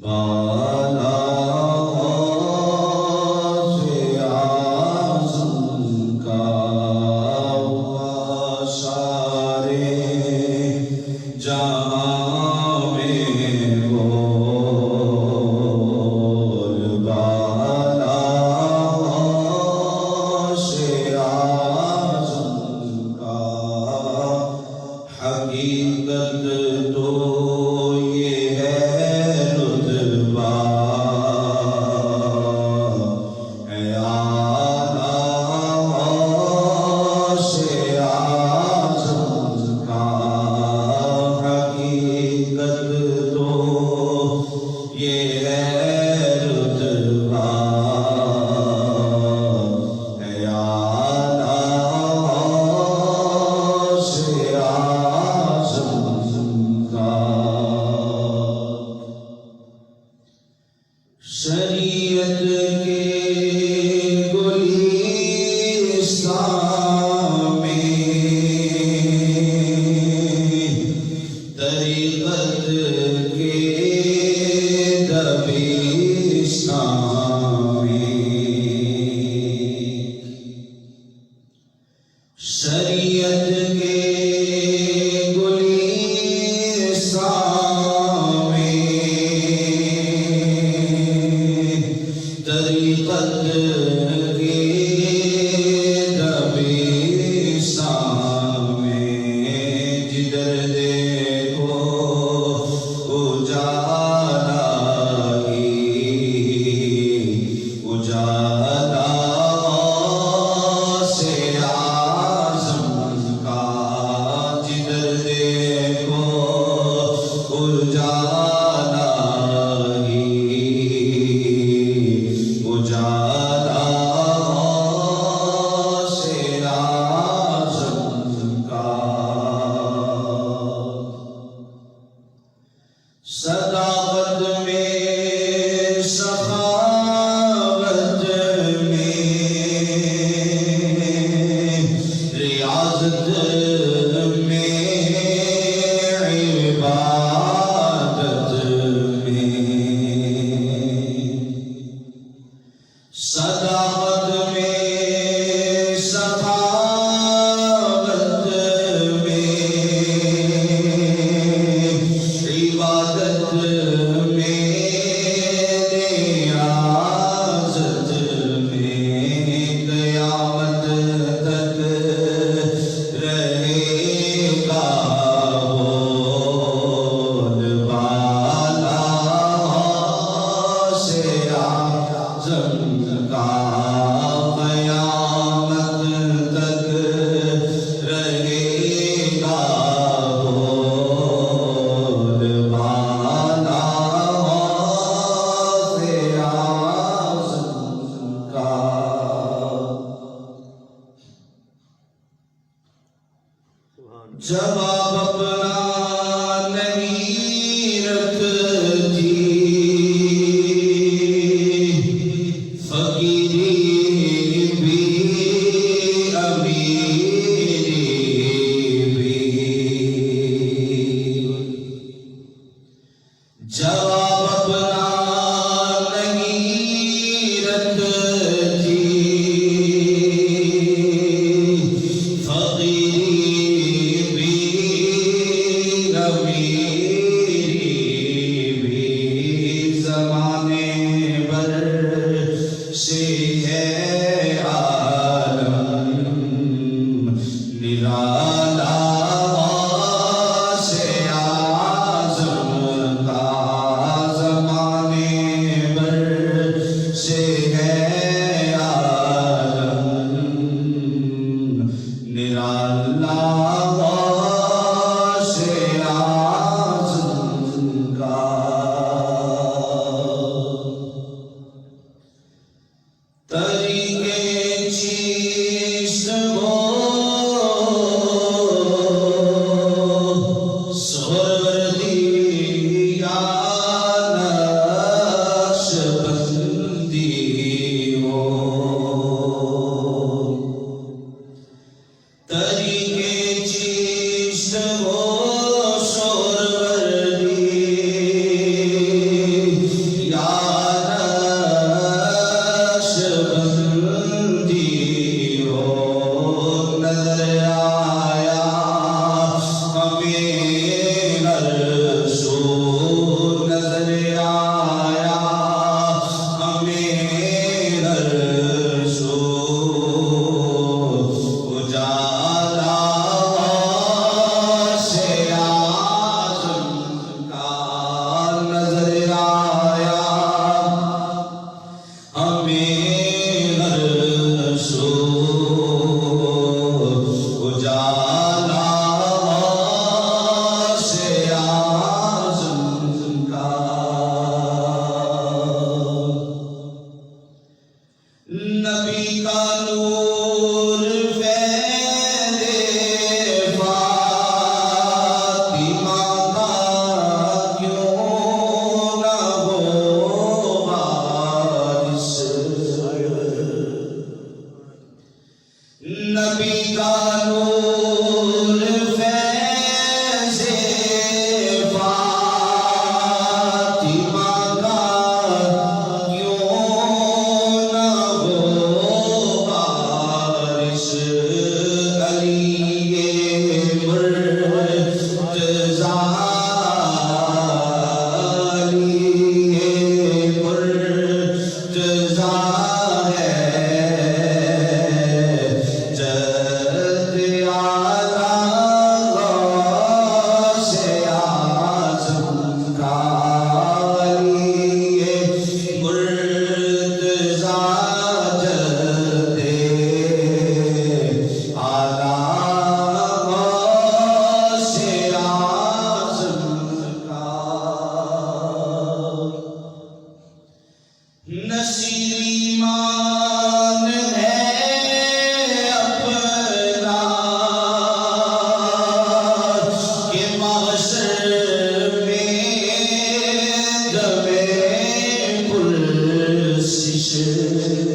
بالا سے اعظم کا ہوا سارے جہاں میں بول بالا سے اعظم کا حقیقت تو شریعت کے گلستان میں طریقت کے دبستان میں شریعت کے طریقت کے دبستان میں جدھر دیکھو اجالا ہی اجالا سے اعظم کا جدھر دیکھو اجالا صداقت میں سخاوت میں ریاضت میں عبادت میں صداقت میں سخاوت میں عبادت میں ریاضت میں قیامت تک رہے گا بول بالا سے اعظم کا قیامت تک رہے گا بول بالا سے اعظم کا جواب اپنا نہیں رکھتی فقیری بھی امیری بھی جواب اپنا نہیں رکھتی فقیری زمانے بھر سے ہے عالم نرالا سے اعظم کا زمانے بخش